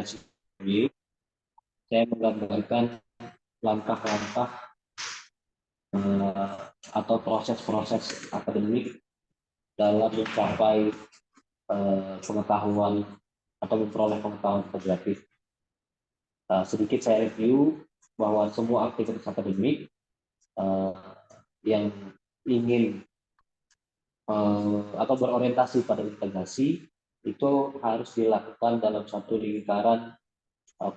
sendiri, saya menggambarkan langkah-langkah atau proses-proses akademik dalam mencapai pengetahuan atau memperoleh pengetahuan integratif. Sedikit saya review bahwa semua aktivitas akademik yang ingin atau berorientasi pada integrasi itu harus dilakukan dalam satu lingkaran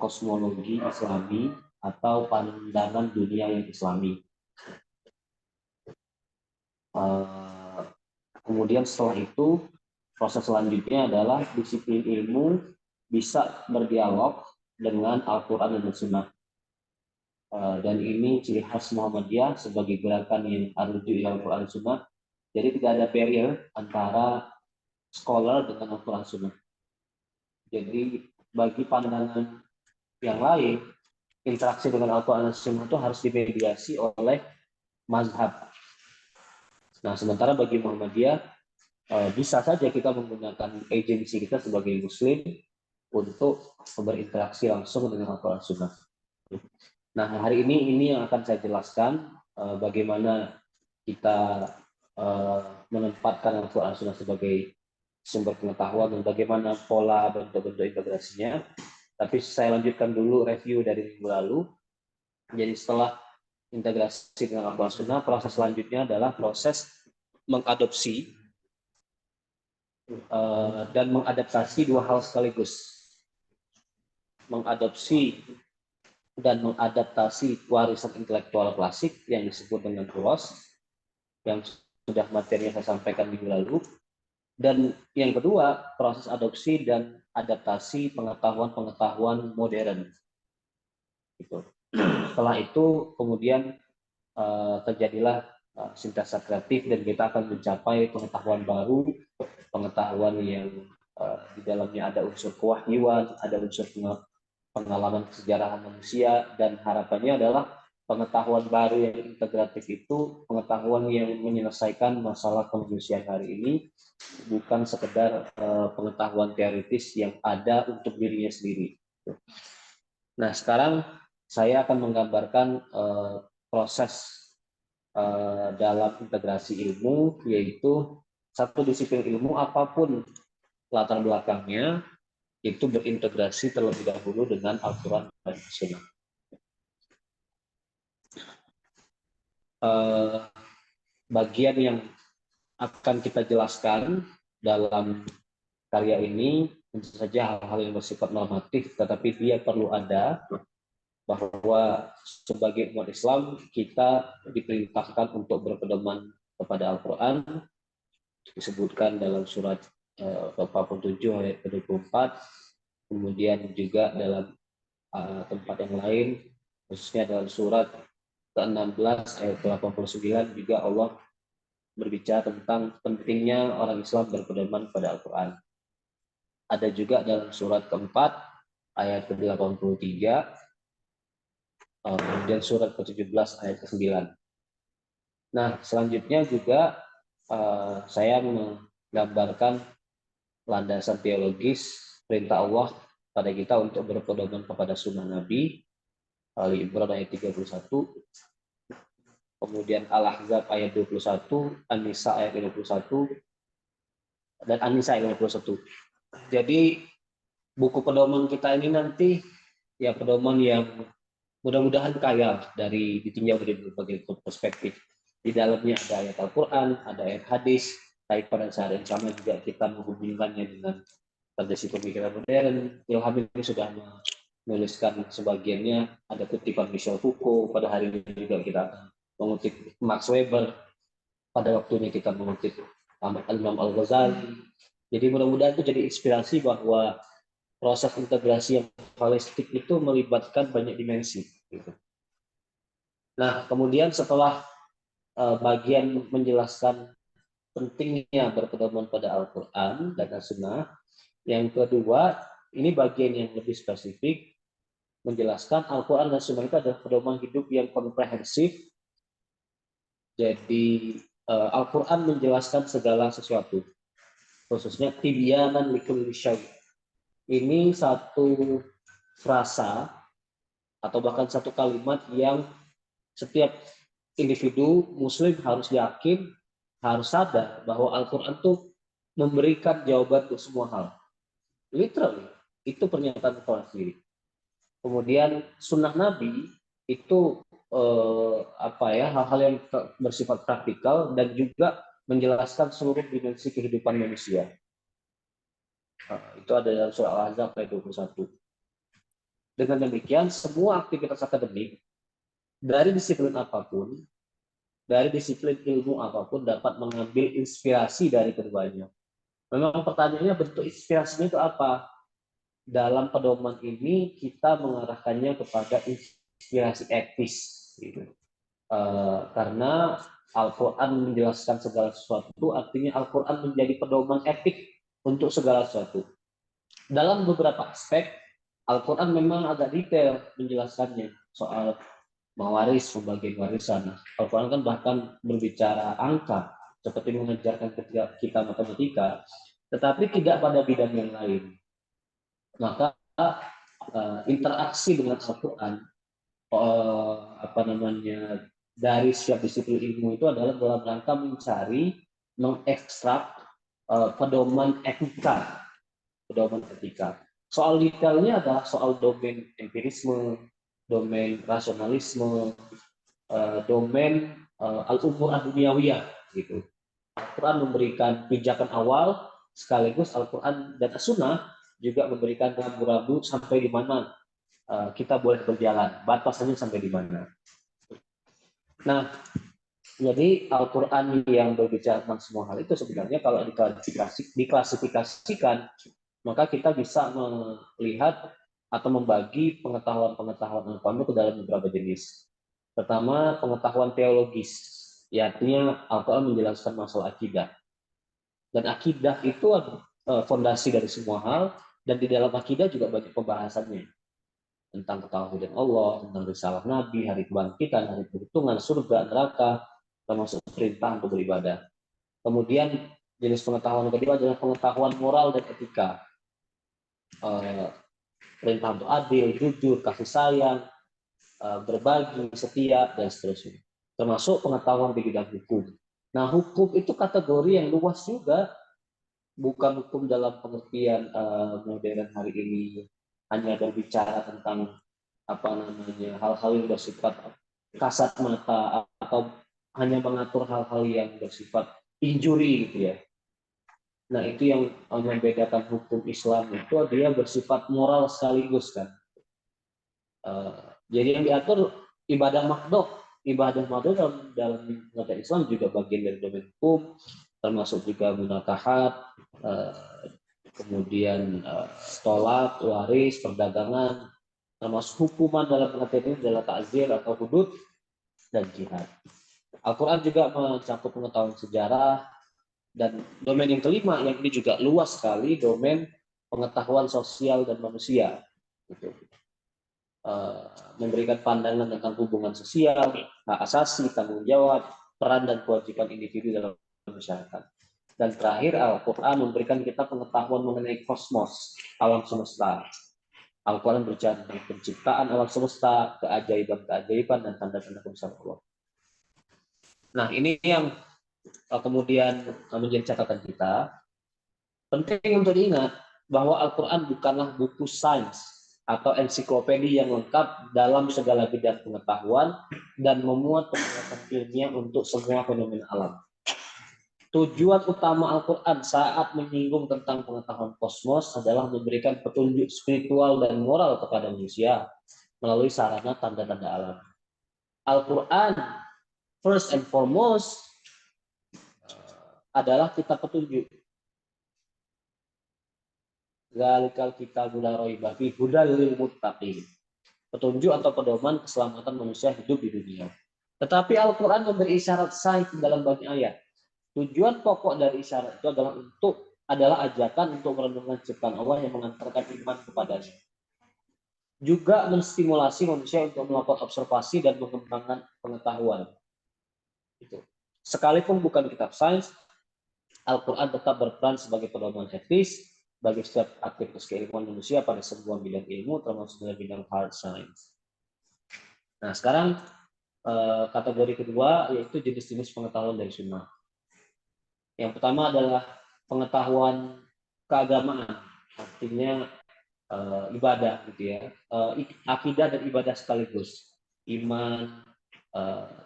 kosmologi Islami atau pandangan dunia yang Islami. Kemudian setelah itu proses selanjutnya adalah disiplin ilmu bisa berdialog dengan Al-Quran dan Sunnah. Dan ini ciri khas Muhammadiyah sebagai gerakan yang merujuk Al-Quran dan Sunnah. Jadi tidak ada barrier antara scholar dengan Al-Quran dan Sunnah. Jadi bagi pandangan yang lain, interaksi dengan Al-Quran dan Sunnah itu harus dimediasi oleh mazhab. Nah, sementara bagi Muhammadiyah, bisa saja kita menggunakan agensi kita sebagai Muslim untuk berinteraksi langsung dengan Al-Quran dan Sunnah. Nah, hari ini yang akan saya jelaskan bagaimana kita menempatkan Al-Quran dan Sunnah sebagai sumber pengetahuan dan bagaimana pola bentuk-bentuk integrasinya. Tapi saya lanjutkan dulu review dari minggu lalu. Jadi setelah integrasi dengan Al-Quran dan Sunnah, proses selanjutnya adalah proses mengadopsi dan mengadaptasi dua hal sekaligus. Mengadopsi dan mengadaptasi warisan intelektual klasik yang disebut dengan TULOS, yang sudah materinya saya sampaikan minggu lalu. Dan yang kedua, proses adopsi dan adaptasi pengetahuan-pengetahuan modern. Gitu. Setelah itu kemudian terjadilah sintesa kreatif dan kita akan mencapai pengetahuan baru, pengetahuan yang di dalamnya ada unsur kewahyuan, ada unsur pengalaman kesejarahan manusia, dan harapannya adalah pengetahuan baru yang integratif itu pengetahuan yang menyelesaikan masalah kemanusiaan hari ini, bukan sekedar pengetahuan teoritis yang ada untuk dirinya sendiri. Nah, sekarang saya akan menggambarkan proses dalam integrasi ilmu, yaitu satu disiplin ilmu apapun latar belakangnya itu berintegrasi terlebih dahulu dengan Al-Quran dan Sunnah. Bagian yang akan kita jelaskan dalam karya ini tentu saja hal-hal yang bersifat normatif, tetapi dia perlu ada bahwa sebagai umat Islam kita diperintahkan untuk berpedoman kepada Al-Quran, disebutkan dalam surat 47 ayat ke-24, kemudian juga dalam tempat yang lain, khususnya dalam surat ke-16 ayat ke-89 juga Allah berbicara tentang pentingnya orang Islam berpedoman pada Al-Quran. Ada juga dalam surat keempat ayat ke-83, kemudian surat ke-17 ayat ke-9. Nah, selanjutnya juga saya menggambarkan landasan teologis perintah Allah pada kita untuk berpedoman kepada sunnah Nabi, Ali Imran ayat 31, kemudian Al-Ahzab ayat 21, An-Nisa ayat 51, dan An-Nisa ayat 51. Jadi buku pedoman kita ini nanti ya pedoman yang mudah-mudahan kaya dari ditinjau dari berbagai perspektif. Di dalamnya ada ayat Al-Quran, ada ayat hadis, baik pada saat yang sama juga kita menghubungkannya dengan tradisi pemikiran modern. Ilham ini sudah menuliskan sebagiannya, ada kutipan Michel Foucault, pada hari ini juga kita akan mengutip Max Weber, pada waktunya kita mengutip Imam Al-Ghazali. Jadi mudah-mudahan itu jadi inspirasi bahwa proses integrasi yang holistik itu melibatkan banyak dimensi. Gitu. Nah, kemudian setelah bagian menjelaskan pentingnya berpedoman pada Al-Quran dan As-Sunnah, yang kedua, ini bagian yang lebih spesifik, menjelaskan Al-Quran dan Sunnah itu adalah pedoman hidup yang komprehensif. Jadi Al-Quran menjelaskan segala sesuatu, khususnya tibyanan likulli syai'. ini satu frasa atau bahkan satu kalimat yang setiap individu muslim harus yakin, harus sadar bahwa Al-Quran itu memberikan jawaban untuk semua hal. Literally, itu pernyataan Al-Quran sendiri. Kemudian sunnah Nabi itu hal-hal yang bersifat praktikal dan juga menjelaskan seluruh dimensi kehidupan manusia. Itu ada dalam surah Al-Ahzab ayat 21. Dengan demikian, semua aktivitas akademik dari disiplin apapun, dari disiplin ilmu apapun dapat mengambil inspirasi dari keduanya. Memang pertanyaannya bentuk inspirasinya itu apa? Dalam pedoman ini kita mengarahkannya kepada inspirasi etis, gitu. Karena Al-Quran menjelaskan segala sesuatu, artinya Al-Quran menjadi pedoman etik untuk segala sesuatu. Dalam beberapa aspek, Al-Quran memang agak detail menjelaskannya soal mewaris, pembagian warisan. Al-Quran kan bahkan berbicara angka, seperti mengajarkan kita matematika, tetapi tidak pada bidang yang lain. Maka interaksi dengan Al-Quran dari setiap disiplin ilmu itu adalah dalam rangka mencari, mengekstrak pedoman etika. Soal detailnya adalah soal domain empirisme, domain rasionalisme, domain al-umur ad-dunyawiyah gitu. Al-Quran memberikan pijakan awal, sekaligus Al-Quran dan As-Sunnah juga memberikan rambu-rambu sampai di mana kita boleh berjalan, batasannya sampai di mana. Nah, jadi Al-Quran yang berbicara tentang semua hal itu sebenarnya kalau diklasifikasikan, maka kita bisa melihat atau membagi pengetahuan-pengetahuan Al-Quran itu ke dalam beberapa jenis. Pertama, pengetahuan teologis, ya, artinya Al-Quran menjelaskan masalah akidah. Dan akidah itu fondasi dari semua hal, dan di dalam akidah juga banyak pembahasannya. Tentang ketauhidan Allah, tentang risalah Nabi, hari kebangkitan, hari perhitungan, surga, neraka, termasuk perintah untuk beribadah. Kemudian jenis pengetahuan kedua adalah pengetahuan moral dan etika. Perintah untuk adil, jujur, kasih sayang, berbagi, setia, dan seterusnya. Termasuk pengetahuan di bidang hukum. Nah, hukum itu kategori yang luas juga, bukan hukum dalam pengertian modern hari ini hanya berbicara tentang hal-hal yang bersifat kasat mata atau hanya mengatur hal-hal yang bersifat injuri gitu ya. Nah, itu yang membedakan hukum Islam itu dia bersifat moral sekaligus kan. Jadi yang diatur ibadah makdoh dalam negara Islam juga bagian dari domain hukum, termasuk juga munakahat, kemudian tolak, waris, perdagangan, termasuk hukuman dalam pengertian ini adalah takzir atau hudud dan jihad. Al-Quran juga mencakup pengetahuan sejarah, dan domain yang kelima yang ini juga luas sekali, domain pengetahuan sosial dan manusia. Gitu. Memberikan pandangan tentang hubungan sosial, hak asasi, tanggung jawab, peran dan kewajiban individu dalam masyarakat. Dan terakhir, Al-Quran memberikan kita pengetahuan mengenai kosmos, alam semesta. Al-Quran berbicara tentang penciptaan alam semesta, keajaiban-keajaiban, dan tanda-tanda kebesaran Allah. Nah, ini yang kemudian menjadi catatan kita. Penting untuk diingat bahwa Al-Quran bukanlah buku sains atau ensiklopedia yang lengkap dalam segala bidang pengetahuan dan memuat penjelasan ilmiah untuk semua fenomena alam. Tujuan utama Al-Quran saat menyinggung tentang pengetahuan kosmos adalah memberikan petunjuk spiritual dan moral kepada manusia melalui sarana tanda-tanda alam. Al-Quran, first and foremost, adalah kitab petunjuk. Zalikal kitabul la raiba fihi hudal lil muttaqin. Petunjuk atau pedoman keselamatan manusia hidup di dunia. Tetapi Al-Quran memberi isyarat sains dalam banyak ayat. Tujuan pokok dari isyarat itu adalah ajakan untuk merenungkan ciptaan Allah yang mengantarkan iman kepadanya. Juga menstimulasi manusia untuk melakukan observasi dan mengembangkan pengetahuan. Itu. Sekalipun bukan kitab sains, Al-Quran tetap berperan sebagai pedoman etis bagi setiap aktivitas keilmuan manusia pada sebuah bidang ilmu, termasuk dalam bidang hard science. Nah, sekarang kategori kedua yaitu jenis-jenis pengetahuan dari sunnah. Yang pertama adalah pengetahuan keagamaan, artinya ibadah gitu ya, akidah dan ibadah sekaligus, iman,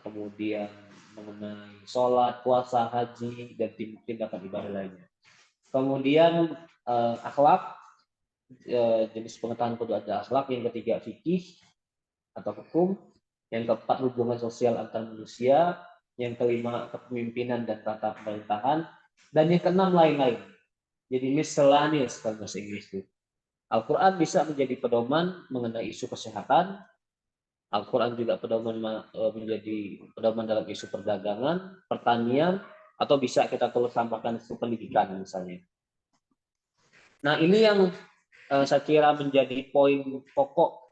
kemudian mengenai sholat, puasa, haji, dan tindakan ibadah lainnya. Kemudian akhlak, jenis pengetahuan kedua ada akhlak, yang ketiga fikih atau hukum, yang keempat hubungan sosial antar manusia, yang kelima kepemimpinan dan tata pemerintahan, dan yang keenam lain-lain. Jadi miscellaneous kalau bahasa Inggris itu. Al-Quran bisa menjadi pedoman mengenai isu kesehatan. Al-Quran juga menjadi pedoman dalam isu perdagangan, pertanian, atau bisa kita tulis tambahkan isu pendidikan misalnya. Nah, ini yang saya kira menjadi poin pokok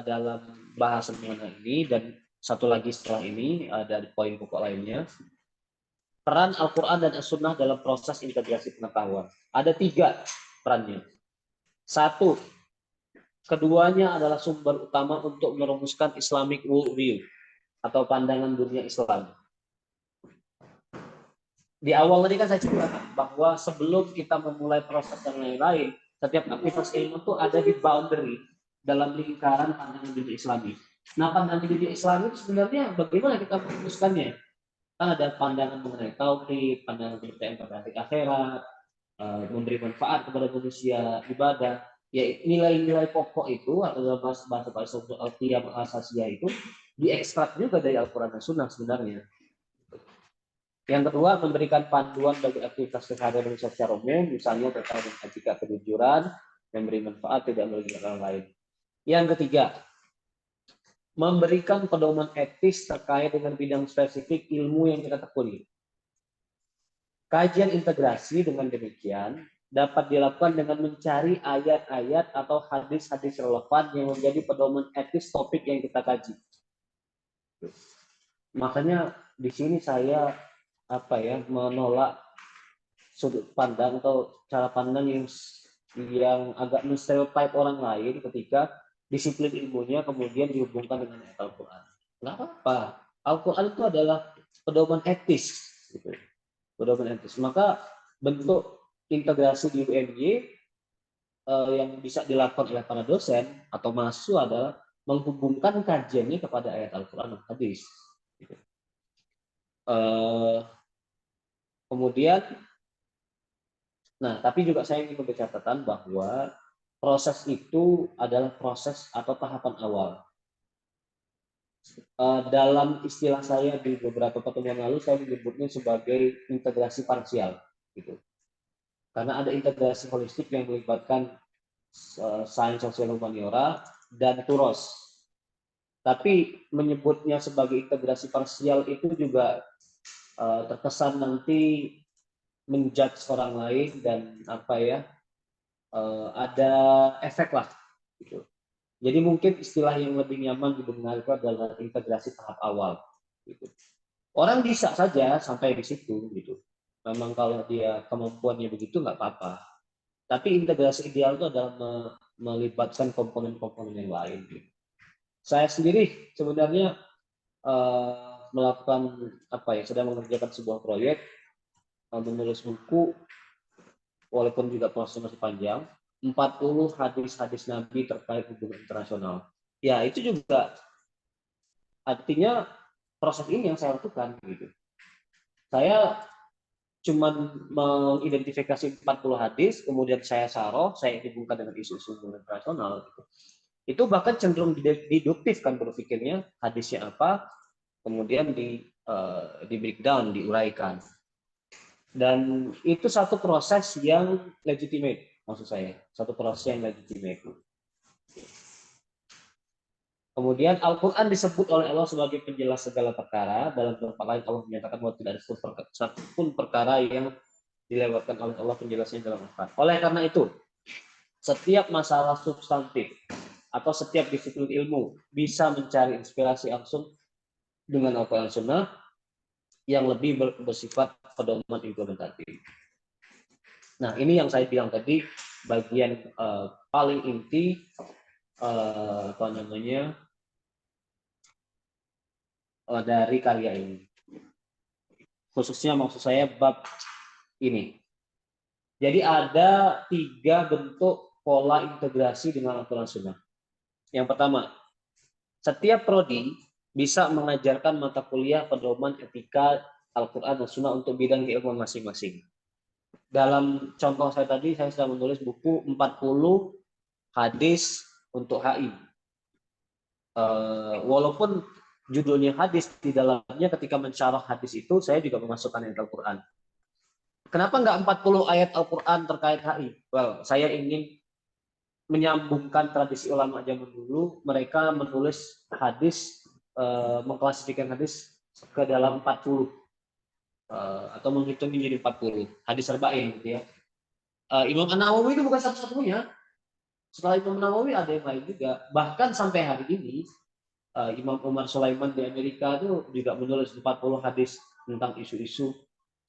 dalam bahasan mengenai ini, dan satu lagi setelah ini ada poin pokok lainnya. Peran Al-Quran dan As-Sunnah dalam proses integrasi pengetahuan. Ada 3 perannya. 1, keduanya adalah sumber utama untuk merumuskan Islamic worldview atau pandangan dunia Islam. Di awal tadi kan saya cerita bahwa sebelum kita memulai proses dan lain-lain, setiap aktivitas ilmu itu ada di boundary dalam lingkaran pandangan dunia Islami. Nah, pandangan dunia Islami itu sebenarnya bagaimana kita merumuskannya? Kan ada pandangan mengenai tauhid, pandangan percaya pada hari akhirat, memberi manfaat kepada manusia, ibadah. Ya, nilai-nilai pokok itu atau dalam bahasa Al-Qiyam al-Asasiyah itu diekstrak juga dari Al-Quran dan Sunnah sebenarnya. Yang kedua, memberikan panduan bagi aktivitas keseharian manusia secara umum, misalnya terkait dengan etika kejujuran, memberi manfaat, tidak merugikan orang lain. Yang ketiga, memberikan pedoman etis terkait dengan bidang spesifik ilmu yang kita tekuni. Kajian integrasi dengan demikian dapat dilakukan dengan mencari ayat-ayat atau hadis-hadis relevan yang menjadi pedoman etis topik yang kita kaji. Makanya di sini saya menolak sudut pandang atau cara pandang yang agak menstereotip orang lain ketika disiplin ilmunya kemudian dihubungkan dengan ayat Al-Quran. Nggak apa-apa. Al-Quran itu adalah pedoman etis. Gitu. Pedoman etis. Maka bentuk integrasi di UNY yang bisa dilakukan oleh para dosen atau mahasiswa adalah menghubungkan kajiannya kepada ayat Al-Quran dan hadis. Gitu. Kemudian, tapi juga saya ingin memberi catatan bahwa proses itu adalah proses atau tahapan awal. Dalam istilah saya di beberapa pertemuan lalu, saya menyebutnya sebagai integrasi parsial. Gitu. Karena ada integrasi holistik yang melibatkan sains sosial humaniora dan turos. Tapi menyebutnya sebagai integrasi parsial itu juga terkesan nanti menjudge orang lain dan ada efek lah gitu. Jadi mungkin istilah yang lebih nyaman didengar itu adalah integrasi tahap awal gitu. Orang bisa saja sampai di situ gitu. Memang kalau dia kemampuannya begitu nggak apa-apa. Tapi integrasi ideal itu adalah melibatkan komponen-komponen yang lain. Gitu. Saya sendiri sebenarnya melakukan sedang mengerjakan sebuah proyek, menulis buku, walaupun juga prosesnya masih panjang, 40 hadis-hadis Nabi terkait hubungan internasional. Ya, itu juga artinya proses ini yang saya lakukan. Gitu. Saya cuma mengidentifikasi 40 hadis, kemudian saya hubungkan dengan isu-isu hubungan internasional. Gitu. Itu bahkan cenderung diduktif kan berpikirnya, hadisnya apa, kemudian di breakdown, diuraikan. Dan itu satu proses yang legitimate, maksud saya. Satu proses yang legitimate. Kemudian Al-Quran disebut oleh Allah sebagai penjelas segala perkara. Dalam tempat lain Allah menyatakan bahwa tidak ada satu pun perkara yang dilewatkan oleh Allah penjelasannya dalam Al-Quran. Oleh karena itu, setiap masalah substantif atau setiap disiplin ilmu bisa mencari inspirasi langsung dengan Al-Quran Sunnah yang lebih bersifat pedoman implementatif. Nah, ini yang saya bilang tadi, bagian paling inti dari karya ini. Khususnya maksud saya bab ini. Jadi ada 3 bentuk pola integrasi dengan Al-Quran Sunnah. Yang pertama, setiap prodi bisa mengajarkan mata kuliah pedoman etika Al-Quran dan Sunnah untuk bidang keilmuan masing-masing. Dalam contoh saya tadi, saya sudah menulis buku 40 hadis untuk HI. Walaupun judulnya hadis, di dalamnya ketika mensyarah hadis itu, saya juga memasukkan ayat Al-Quran. Kenapa nggak 40 ayat Al-Quran terkait HI? Well, saya ingin menyambungkan tradisi ulama zaman dulu. Mereka menulis hadis, mengklasifikasikan hadis ke dalam 40. Atau menghitung menjadi 40. Hadis arba'in gitu ya. Imam An-Nawawi itu bukan satu-satunya. Setelah Imam Nawawi ada yang lain juga. Bahkan sampai hari ini, Imam Umar Sulaiman di Amerika itu juga menulis 40 hadis tentang isu-isu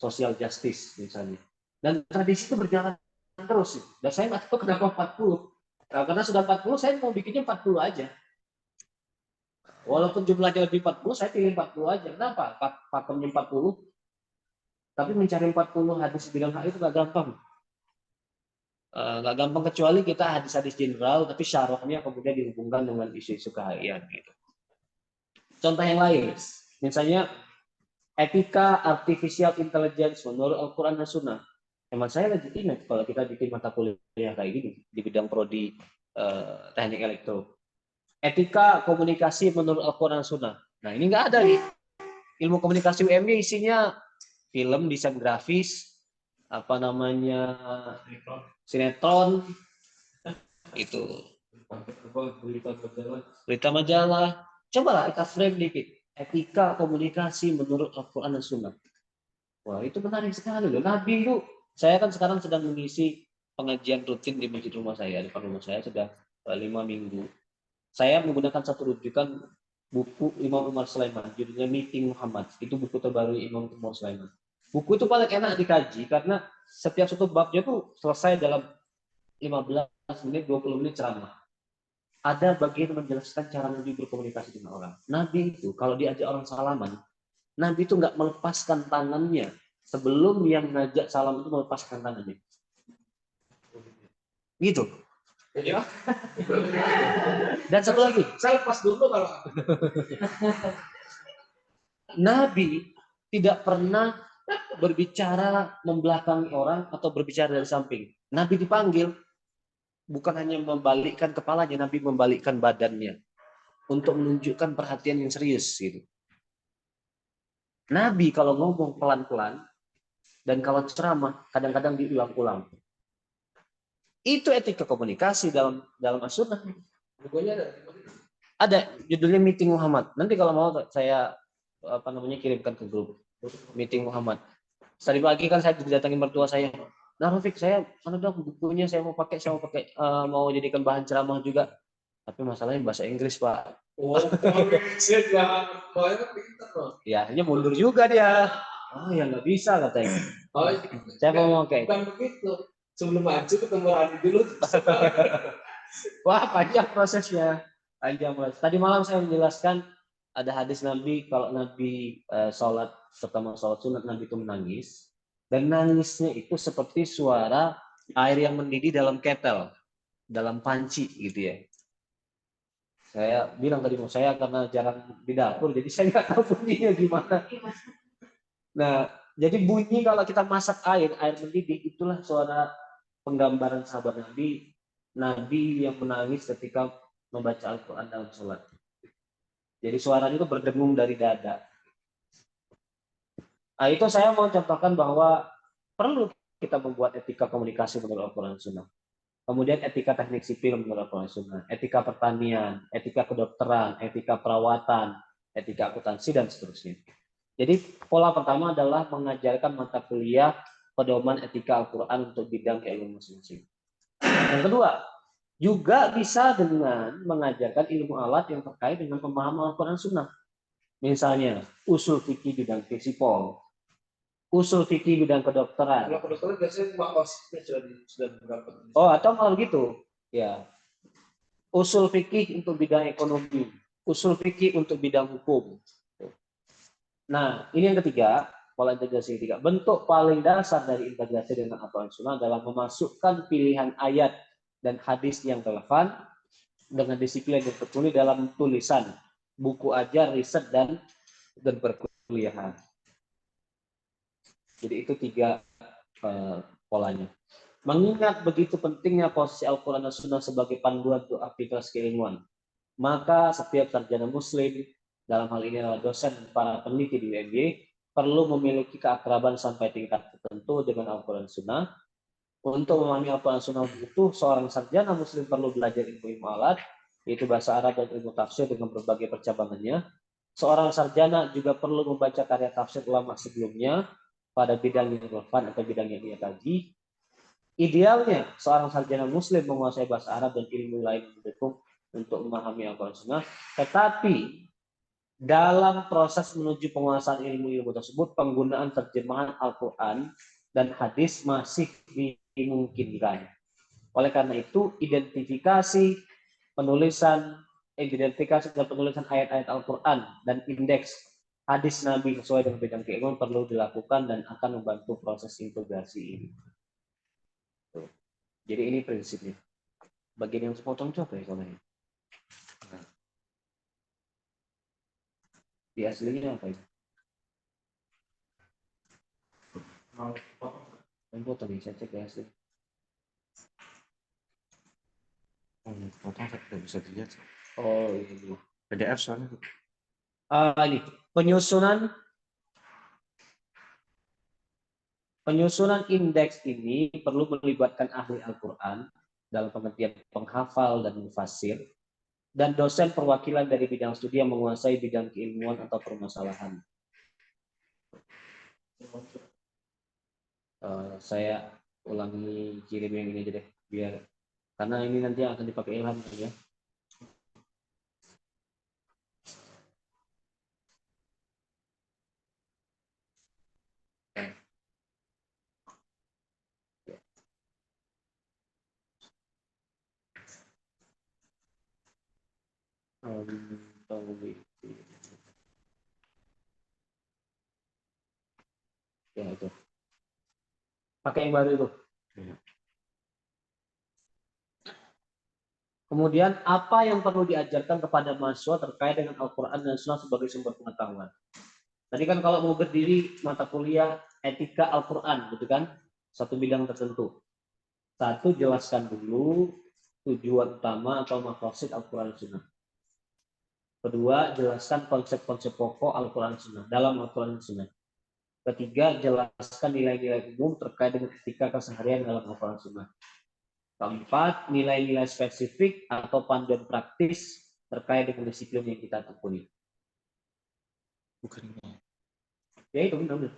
social justice misalnya. Dan tradisi itu berjalan terus. Dan saya nggak tahu kenapa 40. Nah, karena sudah 40, saya mau bikinnya 40 aja. Walaupun jumlahnya lebih 40, saya pilih 40 aja. Kenapa? Pakemnya 40. Tapi mencari 40 hadis bidang hak itu nggak gampang. Nggak gampang kecuali kita hadis-hadis general, tapi syarahnya kemudian dihubungkan dengan isu-isu kehakian. Gitu. Contoh yang lain, misalnya etika artificial intelligence menurut Al-Quran dan Sunnah. Emang saya legitimate kalau kita bikin mata kuliah kayak gini di bidang prodi teknik elektro. Etika komunikasi menurut Al-Quran dan Sunnah. Nah, ini nggak ada nih. Ilmu komunikasi UMY isinya film, desain grafis, sinetron, itu berita majalah. Cobalah kita frame dikit. Etika komunikasi menurut Al-Quran dan Sunnah. Wah, itu menarik sekali loh. Nabi itu, saya kan sekarang sedang mengisi pengajian rutin di masjid rumah saya, di depan rumah saya sudah 5 minggu. Saya menggunakan satu rujukan buku Imam Umar Sulaiman, judulnya Meeting Muhammad. Itu buku terbaru Imam Umar Sulaiman. Buku itu paling enak dikaji karena setiap satu babnya tuh selesai dalam 15 menit, 20 menit ceramah. Ada bagian menjelaskan cara Nabi berkomunikasi dengan orang. Nabi itu kalau diajak orang salaman, Nabi itu nggak melepaskan tangannya sebelum yang ngajak salam itu melepaskan tangannya. Gitu. Ya. Dan satu lagi, saya lepas dulu kalau Nabi tidak pernah berbicara membelakangi orang atau berbicara dari samping. Nabi dipanggil, bukan hanya membalikkan kepalanya, Nabi membalikkan badannya untuk menunjukkan perhatian yang serius. Gitu. Nabi kalau ngomong pelan-pelan dan kalau ceramah kadang-kadang diulang-ulang. Itu etika komunikasi dalam as-sunnah. bukunya Ada judulnya Meeting Muhammad. Nanti kalau mau saya kirimkan ke grup Meeting Muhammad. Tadi pagi kan saya didatangin mertua saya. Nah, Rafiq, saya dong bukunya saya mau pakai mau jadikan bahan ceramah juga. Tapi masalahnya bahasa Inggris, Pak. oh, ya, akhirnya mundur juga dia. Oh, ya nggak bisa katanya. Oh, saya mau pakai. Bukan begitu. Sebelum maju ketemu Rani dulu. Wah, panjang prosesnya. Tadi malam saya menjelaskan ada hadis Nabi kalau Nabi pertama sholat sunat Nabi itu menangis dan nangisnya itu seperti suara air yang mendidih dalam ketel, dalam panci gitu ya. Saya bilang tadi saya karena jarang di dapur jadi saya nggak tahu bunyinya gimana. Nah, jadi bunyi kalau kita masak air mendidih itulah suara penggambaran sahabat Nabi yang menangis ketika membaca Al-Quran dalam sholat. Jadi suaranya itu berdengung dari dada. Nah, itu saya mau contohkan bahwa perlu kita membuat etika komunikasi menurut Al-Quran Sunnah. Kemudian etika teknik sipil menurut Al-Quran Sunnah. Etika pertanian, etika kedokteran, etika perawatan, etika akuntansi, dan seterusnya. Jadi pola pertama adalah mengajarkan mata kuliah pedoman etika Al-Quran untuk bidang keilmuan masing-masing. Yang kedua, juga bisa dengan mengajarkan ilmu alat yang terkait dengan pemahaman Al-Quran Sunnah. Misalnya, usul fikih bidang fisipol, usul fikih bidang kedokteran. Kalau kedokteran biasanya makosnya sudah berapa? Oh, atau malah begitu. Ya. Usul fikih untuk bidang ekonomi, usul fikih untuk bidang hukum. Nah, ini yang ketiga, pola integrasi ketiga. Bentuk paling dasar dari integrasi dengan Al-Quran Sunnah adalah memasukkan pilihan ayat dan hadis yang relevan dengan disiplin yang tertulis dalam tulisan, buku ajar, riset, dan perkuliahan. Jadi itu tiga polanya. Mengingat begitu pentingnya posisi Al-Quran dan Sunnah sebagai panduan untuk aktivitas keilmuan, maka setiap sarjana muslim, dalam hal ini adalah dosen dan para peneliti di UMY, perlu memiliki keakraban sampai tingkat tertentu dengan Al-Quran dan Sunnah. Untuk memahami Al-Quran dan Sunnah itu, seorang sarjana muslim perlu belajar ilmu alat, yaitu bahasa Arab dan ilmu tafsir dengan berbagai percabangannya. Seorang sarjana juga perlu membaca karya tafsir ulama sebelumnya pada bidang yang relevan atau bidang yang dia kaji. Idealnya, seorang sarjana muslim menguasai bahasa Arab dan ilmu lain yang mendukung untuk memahami Al-Quran Sunnah. Tetapi, dalam proses menuju penguasaan ilmu-ilmu tersebut, penggunaan terjemahan Al-Quran dan hadis masih dimungkinkan. Oleh karena itu, identifikasi dan penulisan ayat-ayat Al-Quran dan indeks hadis Nabi sesuai dengan bidang keilmuan perlu dilakukan dan akan membantu proses integrasi ini. Jadi ini prinsipnya. Bagian yang sepotong itu apa ya soalnya? Nah, di aslinya apa itu? Yang potong nih, saya cek di asli. Potong tidak bisa dilihat. Oh ini. PDF soalnya. Ini penyusunan indeks ini perlu melibatkan ahli Al-Quran dalam pengertian penghafal dan mufassir, dan dosen perwakilan dari bidang studi yang menguasai bidang keilmuan atau permasalahan. Saya ulangi kirim yang ini aja deh, biar karena ini nanti akan dipakai Ilham ya. Ya itu. Pakai yang baru itu. Kemudian apa yang perlu diajarkan kepada mahasiswa terkait dengan Al-Quran dan Sunnah sebagai sumber pengetahuan? Tadi kan kalau mau berdiri mata kuliah etika Al-Quran, gitu kan? Satu bidang tertentu. Satu, jelaskan dulu tujuan utama atau maqasid Al-Quran dan Sunnah. Kedua, jelaskan konsep-konsep pokok Al-Quran dan Sunnah dalam Al-Quran dan Sunnah. Ketiga, jelaskan nilai-nilai umum terkait dengan etika keseharian dalam Al-Quran dan Sunnah. Keempat, nilai-nilai spesifik atau panduan praktis terkait dengan disiplin yang kita tekuni. Bukan ini. Ya itu benar.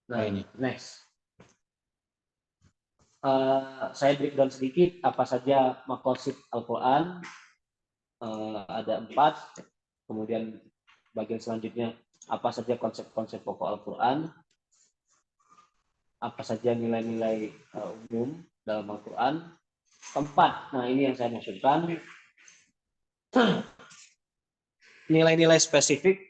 Nah, ini. next. Saya breakdown sedikit apa saja maqasid Al-Quran. Ada 4. Kemudian bagian selanjutnya apa saja konsep-konsep pokok Al-Quran. Apa saja nilai-nilai umum dalam Al-Quran. Keempat, nah ini yang saya maksudkan, nilai-nilai spesifik,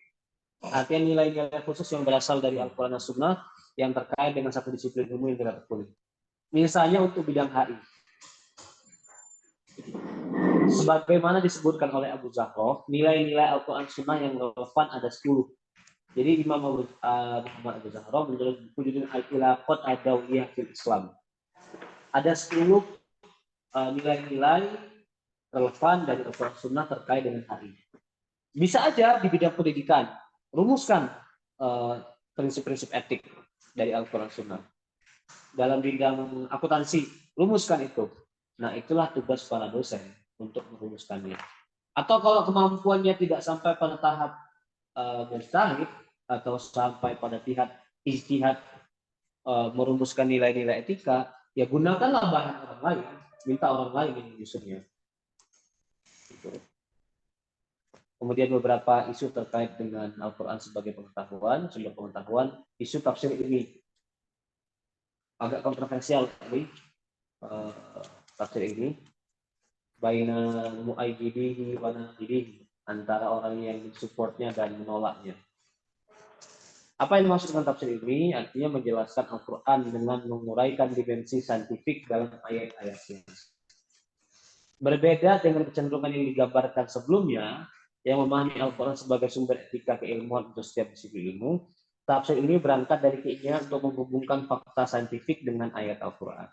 artinya nilai-nilai khusus yang berasal dari Al-Quran dan Sunnah yang terkait dengan satu disiplin ilmu yang kita tekuni. Misalnya untuk bidang HI. Sebagaimana disebutkan oleh Abu Zahroh, nilai-nilai Al-Quran Sunnah yang relevan ada 10. Jadi Imam Muhammad Abu Zahroh menurut buku judul Al-Ilaqat Adawiyah fil Islam. Ada 10 nilai-nilai relevan dari Al-Quran Sunnah terkait dengan HI. Bisa aja di bidang pendidikan, rumuskan prinsip-prinsip etik dari Al-Quran Sunnah. Dalam bidang akuntansi, rumuskan itu. Nah, itulah tugas para dosen untuk merumuskannya. Atau kalau kemampuannya tidak sampai pada tahap mujtahid atau sampai pada tingkat ijtihad merumuskan nilai-nilai etika, ya gunakanlah bahan orang lain, minta orang lain yang menyusunnya. Gitu. Kemudian beberapa isu terkait dengan Al-Quran sebagai pengetahuan, sumber pengetahuan, isu tafsir ini agak kontroversial sekali, tafsir ini baina mu'ayyidihi wa naqidihi, antara orang yang mensupportnya dan menolaknya. Apa yang dimaksud dengan tafsir ini? Artinya menjelaskan Al-Quran dengan menguraikan dimensi saintifik dalam ayat-ayatnya. Berbeda dengan kecenderungan yang digambarkan sebelumnya, yang memahami Al-Quran sebagai sumber etika keilmuan untuk setiap disiplin ilmu, tafsir ini berangkat dari keinginan untuk menghubungkan fakta saintifik dengan ayat Al-Quran.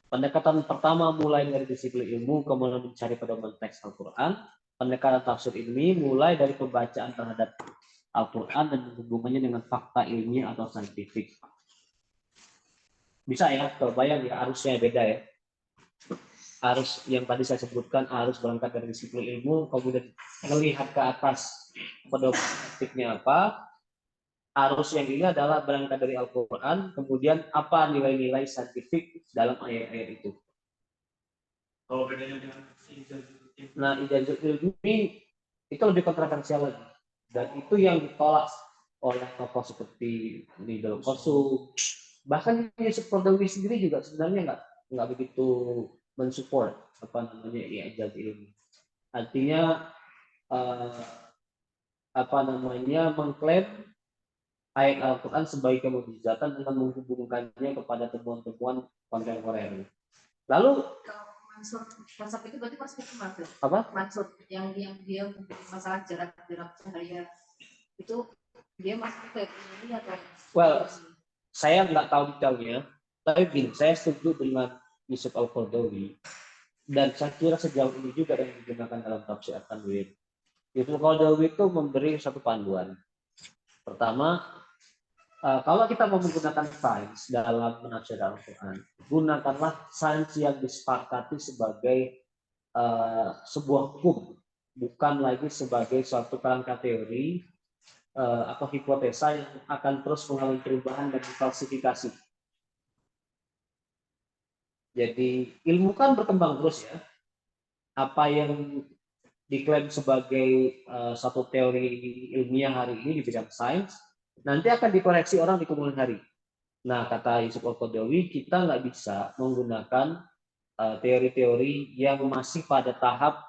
Pendekatan pertama mulai dari disiplin ilmu, kemudian mencari pedoman teks Al-Quran. Pendekatan tafsir ini mulai dari pembacaan terhadap Al-Quran dan menghubungannya dengan fakta ilmiah atau saintifik. Bisa ya, terbayang ya, arusnya beda ya. Arus yang tadi saya sebutkan, arus berangkat dari disiplin ilmu, kemudian melihat ke atas pedoman etiknya apa. Arus yang ini adalah berangkat dari Al-Quran, kemudian apa nilai-nilai saintifik dalam ayat-ayat itu. Kalau bedanya dengan Nah, ijazah ilmi itu lebih kontroversial lagi. Dan itu yang ditolak oleh tokoh seperti Nidal Qasum. Bahkan Yusuf Qaradawi sendiri juga sebenarnya nggak begitu mensupport apa namanya ijazah ilmi. Artinya apa namanya mengklaim ayat Al-Quran sebagai mukjizatan dengan menghubungkannya kepada temuan-temuan kontemporer. Lalu Mansur itu berarti masuk ke mana? apa? Mansur yang dia masalah jarak cahaya itu dia masuk ke ini atau? Well, saya nggak tahu detailnya, tapi begini, saya setuju dengan Yusuf Al-Qaradawi dan saya kira sejauh ini juga yang digunakan dalam tafsir At-Tanwir. Yusuf Al-Qaradawi itu memberi satu panduan. Pertama, kalau kita mau menggunakan sains dalam menafsir Al-Quran, gunakanlah sains yang disepakati sebagai sebuah hukum, bukan lagi sebagai suatu kerangka teori atau hipotesa yang akan terus mengalami perubahan dan diklasifikasi. Jadi ilmu kan berkembang terus ya. Apa yang diklaim sebagai satu teori ilmiah hari ini di bidang sains, nanti akan dikoreksi orang di kemudian hari. Nah, kata Yusuf Al-Qaradawi, kita nggak bisa menggunakan teori-teori yang masih pada tahap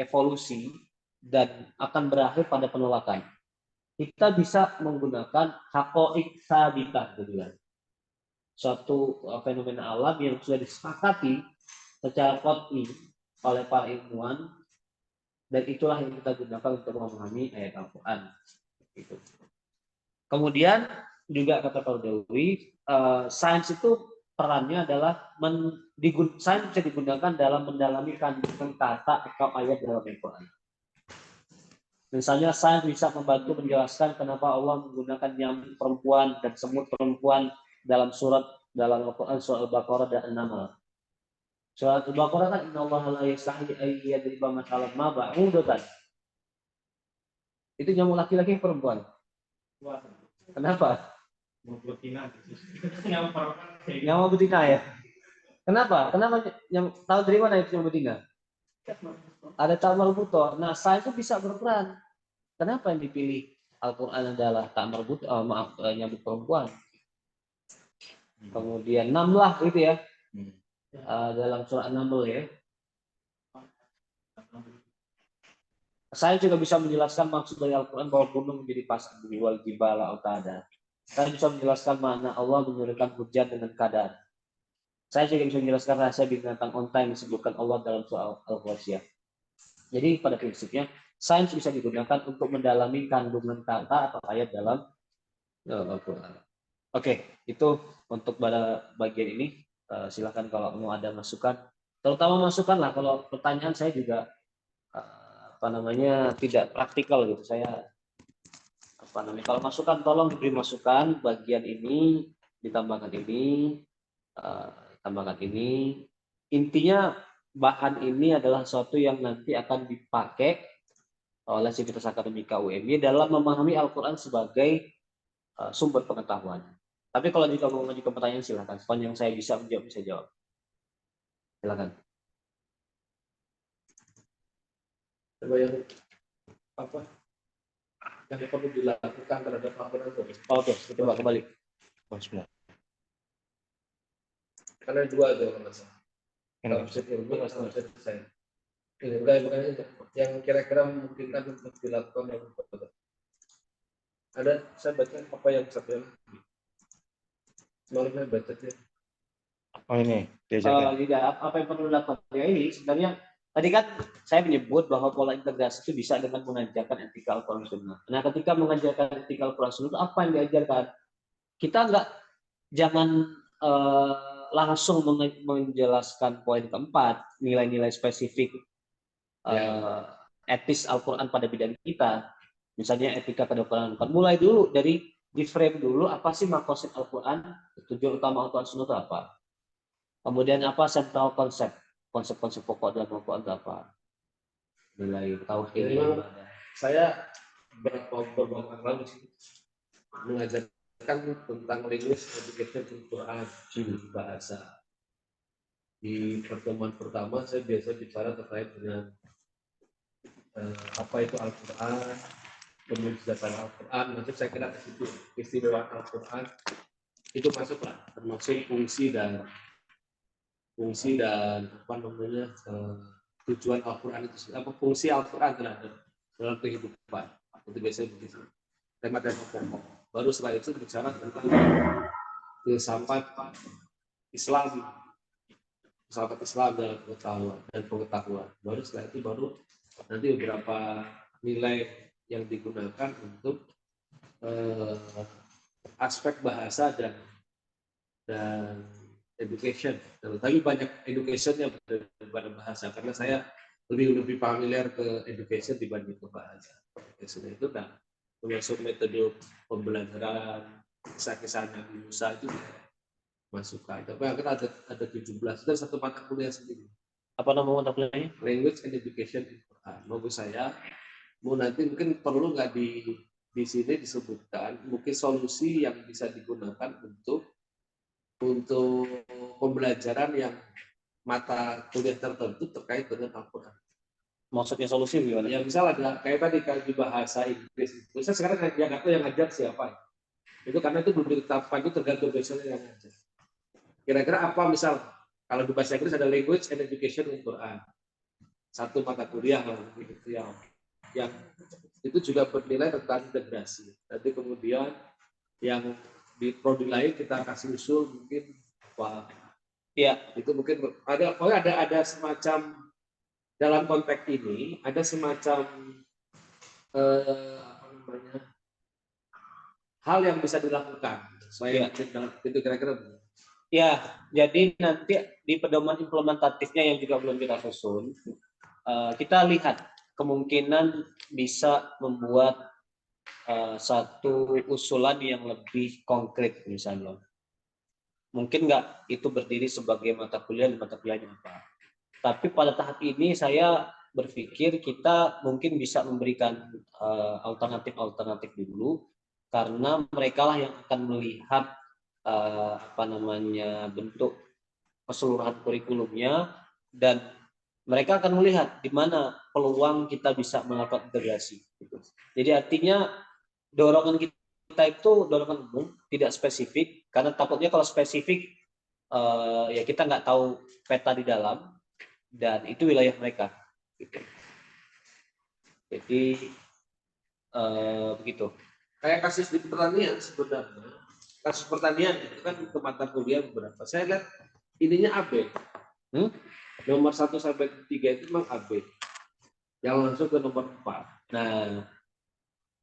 evolusi dan akan berakhir pada penolakan. Kita bisa menggunakan hakoik sabitah, suatu fenomena alam yang sudah disepakati secara qat'i oleh para ilmuwan, dan itulah yang kita gunakan untuk memahami ayat Al-Quran. Gitu. Kemudian juga kata Qaradawi, sains itu perannya adalah sains bisa digunakan dalam mendalami kandungan kata atau ayat dalam Al-Quran. Misalnya sains bisa membantu menjelaskan kenapa Allah menggunakan nyamuk perempuan dan semut perempuan dalam Al-Quran, surat Al-Baqarah dan An-Naml. Surat Al-Baqarah kan innallaha la yastahi ay yadriba mathalan ma ba'udatan. Itu nyamuk laki-laki perempuan. Kenapa? Nyamuk betina ya. Kenapa? Kenapa tahu dari mana itu nyamuk betina? Ada ta'mar buto. Nah, sains itu bisa berperan. Kenapa yang dipilih Al-Quran adalah ta'mar buto? Nyamuk perempuan. Kemudian namlah gitu ya. Dalam surat An-Naml ya. Saya juga bisa menjelaskan maksud dari Al-Quran bahwa gunung menjadi pasang bumi wal jibala autada. Saya bisa menjelaskan makna Allah menurunkan hujan dengan kadar. Saya juga bisa menjelaskan rahasia binatang onta yang disebutkan Allah dalam surah Al-Ghasyiyah. Jadi pada prinsipnya sains bisa digunakan untuk mendalami kandungan kata atau ayat dalam Al-Quran. Oke, itu untuk pada bagian ini. Silakan kalau mau ada masukan. Terutama masukan lah, kalau pertanyaan saya juga tidak praktikal gitu. Saya kalau masukan tolong diberi masukan, bagian ini ditambahkan ini, tambahkan ini. Intinya bahan ini adalah sesuatu yang nanti akan dipakai oleh Sivitas Akademika UMY dalam memahami Al-Quran sebagai sumber pengetahuan. Tapi kalau jika mau mengajukan pertanyaan silakan. Sepanjang saya bisa menjawab, bisa jawab. Silakan. Coba yang apa yang perlu dilakukan terhadap Al-Quran itu. Oke, coba kembali. Karena dua itu kalau nggak salah. Tafsir ilmu sama tafsir saya. Ini bukan itu. Yang kira-kira memungkinkan untuk dilakukan oleh Al-Quran. Ada saya baca apa yang saya semalam saya baca ya. Oh ini diajarkan. Tidak, apa yang perlu dilakukan ya ini sebenarnya tadi kan saya menyebut bahwa pola integrasi itu bisa dengan mengajarkan etika Al-Quran Sunnah. Nah, ketika mengajarkan etika Al-Quran Sunnah itu apa yang diajarkan? Kita jangan langsung menjelaskan poin keempat, nilai-nilai spesifik etis Al-Quran pada bidang kita. Misalnya etika kedokteran. Mulai dulu dari di frame dulu apa sih makosid Al-Quran, tujuan utama Al-Quran Sunnah itu apa. Kemudian apa central konsep-konsep pokok dalam Al-Quran itu apa. Nilai tauhid. Saya beberapa lalu mengajarkan tentang linguis education Al-Quran bahasa. Di pertemuan pertama saya biasa bicara terkait dengan apa itu Al-Quran, kemudian Al-Quran, maksud saya kira di situ istimewa Al-Quran itu masuklah termasuk fungsi dan apa namanya tujuan Al-Quran itu apa fungsi Al-Quran dalam kehidupan itu biasanya begitu tema-tema pokok. Baru setelah itu bicara tentang filsafat Islam dalam pengetahuan. Baru setelah itu nanti beberapa nilai yang digunakan untuk aspek bahasa dan education. Tapi banyak educationnya daripada bahasa karena saya lebih familiar ke education dibanding ke bahasa. Education itu termasuk metode pembelajaran kisah-kisah Nabi Musa itu masukkan. Tapi akan ada 17 dan satu mata kuliah sendiri. Apa nama mata kuliahnya? Language and Education in Quran. Menurut saya, nanti mungkin perlu nggak di sini disebutkan mungkin solusi yang bisa digunakan untuk pembelajaran yang mata kuliah tertentu terkait dengan Al-Quran. Maksudnya solusi gimana? Ya misalnya kayak tadi kalau di bahasa Inggris, saya sekarang yang aku yang ngajar siapa? Itu karena itu belum ditetapkan, itu tergantung dosennya yang ngajar. Kira-kira apa misal kalau di bahasa Inggris ada Language and Education in Quran, satu mata kuliah gitu yang itu juga bernilai tentang integrasi. Nanti kemudian yang di prodi lain kita kasih usul mungkin apa? Ya itu mungkin ada semacam dalam konteks ini ada semacam apa namanya hal yang bisa dilakukan. Saya itu kira-kira. Ya, jadi nanti di pedoman implementatifnya yang juga belum kita susun, kita lihat kemungkinan bisa membuat satu usulan yang lebih konkret misalnya. Mungkin nggak itu berdiri sebagai mata kuliah apa. Tapi pada tahap ini saya berpikir kita mungkin bisa memberikan alternatif dulu karena mereka lah yang akan melihat bentuk keseluruhan kurikulumnya dan mereka akan melihat di mana peluang kita bisa melakukan integrasi. Jadi artinya dorongan kita itu dorongan umum, tidak spesifik karena takutnya kalau spesifik ya kita nggak tahu peta di dalam dan itu wilayah mereka. Jadi begitu. Kayak kasus di pertanian sebenarnya. Kasus pertanian itu kan ke mata kuliah beberapa. Saya lihat ininya AB. Nomor 1 sampai 3 itu memang AB. Yang langsung ke nomor 4. Nah,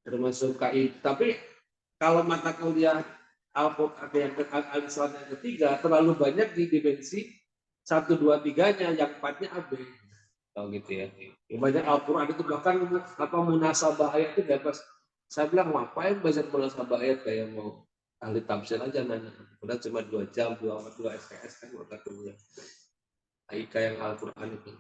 termasuk KI. Tapi kalau mata kuliah Al-Quran yang ketiga terlalu banyak di dimensi 1, 2, 3-nya, yang 4-nya AB. Oh gitu ya. Banyak Al-Quran itu bahkan munasabah ayat itu dapat. Saya bilang ngapain baca munasabah ayat kayak mau ahli tafsir aja nanya. Udah cuma 2 jam, 2 SKS kan mata kuliah. Aika yang Al-Quran itu.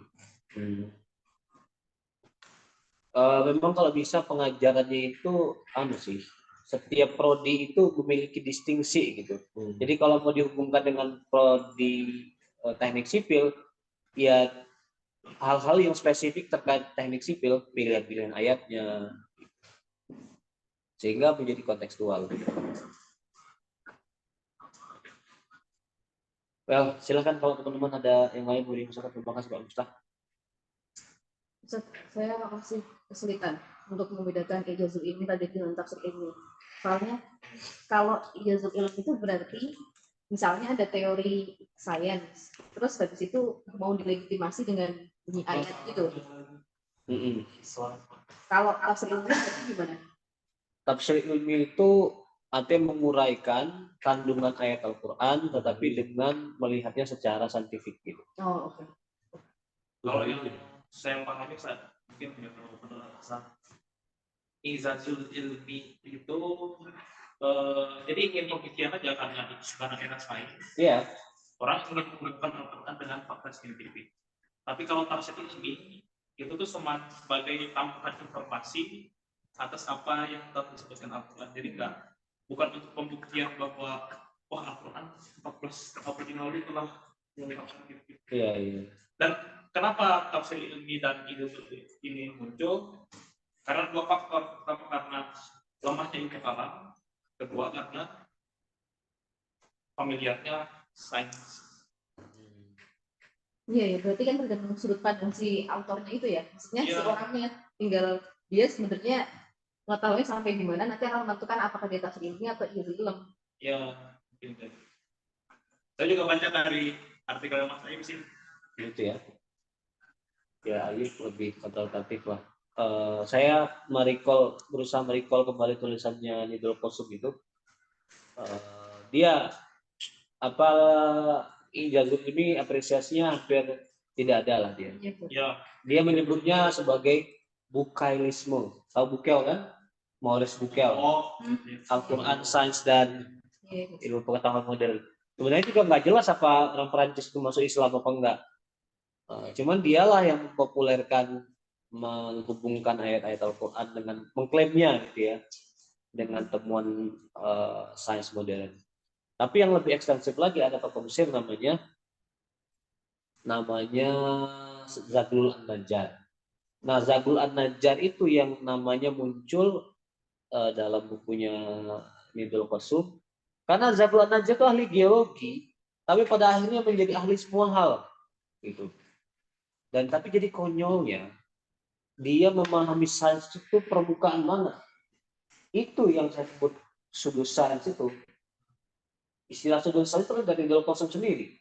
Memang kalau bisa pengajarannya itu sih. Setiap prodi itu memiliki distingsi gitu. Jadi kalau mau dihubungkan dengan prodi teknik sipil, ya hal-hal yang spesifik terkait teknik sipil, pilihan-pilihan ayatnya, sehingga menjadi kontekstual. Well, silakan kalau teman-teman ada yang lain boleh misalkan. Terima kasih Pak Ustaz. Ustaz, saya masih kesulitan untuk membedakan ijazul ilmi tadi dengan tafsir ilmi. Soalnya kalau ijazul ilmi itu berarti misalnya ada teori sains, terus habis itu mau dilegitimasi dengan bunyi ayat gitu. Kalau tafsir ilmi berarti gimana? Tafsir ilmi itu artinya menguraikan kandungan ayat Al-Quran, tetapi dengan melihatnya secara saintifik gitu. Oh, oke. Kalau yang saya pahami saat mungkin tidak terlalu penjelasan izazul ilmi itu jadi ingin pembuktian aja karena enak sains. Iya. Orang ingin mengumpulkan Al-Quran dengan fakta saintifik. Tapi kalau tafsir ilmi itu tuh sebagai tambahan informasi atas apa yang telah disebutkan Al-Quran. Jadi bukan untuk pembuktian bahwa Al-Quran 14 tahun yang lalu telah mengungkapkan gitu. Iya. Dan kenapa tafsir ilmi dan ini muncul? Karena dua faktor. Pertama karena lemahnya ilmu kalam, kedua karena familiarnya sains. Iya, ya, berarti kan tergantung sudut pandang si autornya itu ya. Maksudnya si Iya. orangnya tinggal dia sebenarnya mengetahui sampai di mana nanti akan menentukan apakah dia tafsir ilmi atau ijazul ilm. Ya, mungkin. Saya juga baca dari artikel Mas Aim sih. Gitu ya. Ya, ini lebih konsultatif lah. Saya berusaha merecall kembali tulisannya Nidul Qosum itu. Dia ijazul ini apresiasinya hampir tidak ada lah dia. Ya. Dia menyebutnya sebagai bukailisme. Tahu bukel kan? Maurice Bukel. Al-Quran, Sains dan Ilmu Pengetahuan Modern. Sebenarnya juga nggak jelas apa orang Perancis itu masuk Islam apa enggak. Cuman dialah yang mempopulerkan, menghubungkan ayat-ayat Al-Quran dengan mengklaimnya gitu ya, dengan temuan sains modern. Tapi yang lebih ekstensif lagi ada tokoh Mesir namanya Zaghloul An-Najjar. Nah, Zaghloul An-Najjar itu yang namanya muncul dalam bukunya Nidul Qosum. Karena Zaghloul An-Najjar itu ahli geologi, tapi pada akhirnya menjadi ahli semua hal gitu. Dan tapi jadi konyolnya, dia memahami sains itu permukaan mana. Itu yang saya sebut sudut sains itu. Istilah sudut sains itu dari Nidul Qosum sendiri.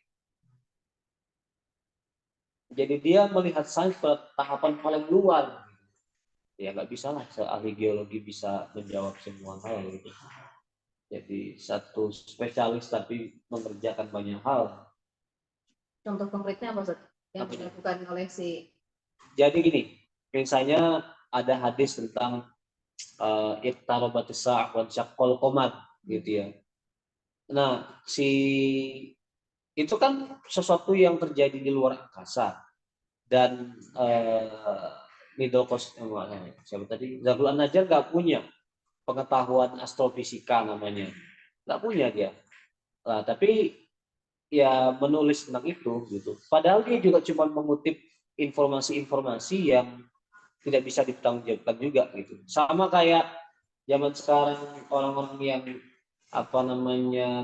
Jadi dia melihat sains pada tahapan paling luar. Ya nggak bisa lah ahli geologi bisa menjawab semua hal gitu. Jadi satu spesialis tapi mengerjakan banyak hal. Contoh konkretnya apa Ustaz? Yang dilakukan oleh si. Jadi gini, misalnya ada hadis tentang iqtarabatis sa'ah wa syaqqal qamar gitu ya. Nah, itu kan sesuatu yang terjadi di luar angkasa. Dan Nidul Qosum siapa tadi? Zaghloul An-Najjar nggak punya pengetahuan astrofisika namanya, nggak punya dia. Nah, tapi ya menulis tentang itu gitu. Padahal dia juga cuma mengutip informasi-informasi yang tidak bisa dipertanggungjawabkan juga gitu. Sama kayak zaman sekarang orang-orang yang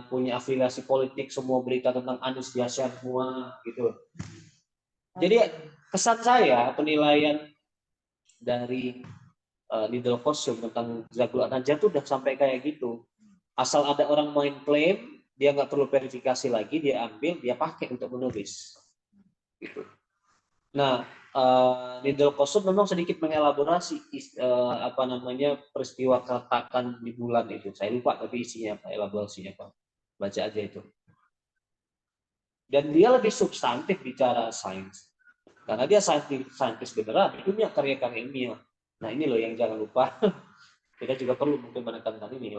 punya afiliasi politik, semua berita tentang Anies Yassin semua gitu. Jadi kesan saya penilaian dari Nidul Qosum tentang Zaghloul An-Najjar itu udah sampai kayak gitu. Asal ada orang main klaim, dia nggak perlu verifikasi lagi, dia ambil, dia pakai untuk menulis. Gitu. Nah, Nidul Qosum memang sedikit mengelaborasi peristiwa keretakan di bulan itu. Saya lupa tapi isinya apa, elaborasinya apa. Baca aja itu. Dan dia lebih substantif bicara sains. Karena dia saintis beneran, itu punya karya-karya ilmiah. Nah ini loh yang jangan lupa. Kita juga perlu mungkin menekankan ini.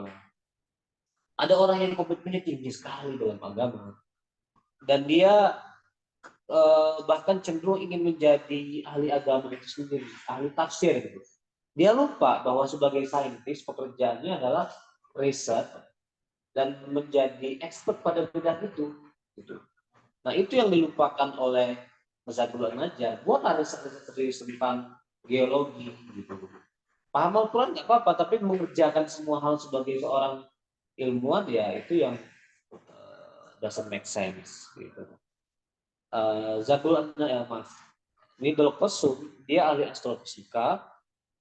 Ada orang yang komitmennya tinggi sekali dalam agama. Dan dia bahkan cenderung ingin menjadi ahli agama itu sendiri, ahli tafsir gitu. Dia lupa bahwa sebagai saintis pekerjaannya adalah riset dan menjadi expert pada bidang itu. Gitu. Nah itu yang dilupakan oleh Zatul An-Najjar, buatlah riset tentang geologi gitu. Paham Al-Quran nggak apa-apa, tapi mengerjakan semua hal sebagai seorang ilmuwan ya itu yang doesn't make sense gitu. Zatul An-Najjar, Nidal Qasum, dia ahli astrofisika,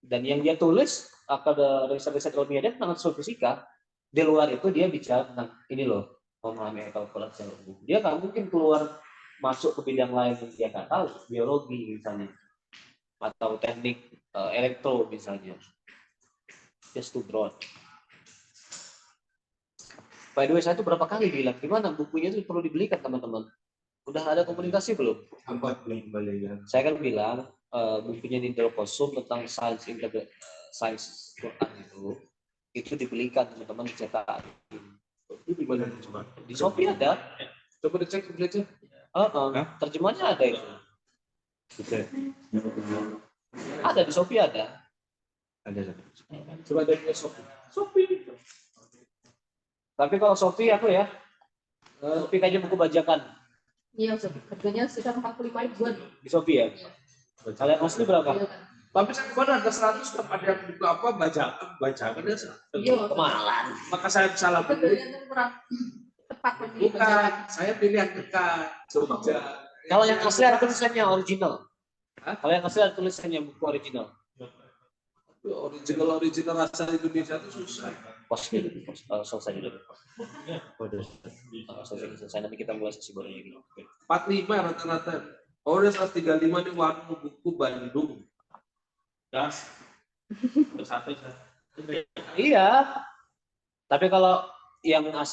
dan yang dia tulis ada riset-riset ilmiah dia tentang astrofisika. Di luar itu dia bicara tentang ini loh, memahami Al-Quran secara umum. Dia nggak mungkin keluar masuk ke bidang lain yang dia nggak tahu, biologi misalnya, atau teknik elektro misalnya. Just too broad. By the way, saya itu berapa kali bilang, gimana bukunya itu perlu dibelikan teman-teman. Udah ada komunikasi belum? Apa belum balik? Saya kan bilang bukunya Nidal Qasum tentang sains Quran itu dibelikan teman-teman, dicetak. Itu di mana coba? Di Shopee ada. Coba dicek belinya. Terjemahannya ada itu. Ada di Shopee ada. Ada. Coba dari Shopee. Tapi kalau Shopee aku ya, Shopee kayaknya buku bajakan Iya, Ustaz. Harganya sekitar 45 ribuan. di Shopee ya. Kalian asli berapa? Iya, kan? Tapi saya kemarin ada 100 tetap ada yang buka apa baca ada. Iya, Kemahalan. Maka saya salah pilih. harganya kan kurang tepat bagi Bukan, saya pilih yang dekat. Jogja. Kalau yang asli ada tulisannya original. Hah? Kalau yang asli ada tulisannya buku original. Original rasa Indonesia itu susah. Selesai dulu. Selesai nanti kita mulai sesi baru lagi. 45 rata-rata. Oh, udah 135 nih warung buku Bandung. Das. Satu. Iya. Tapi kalau yang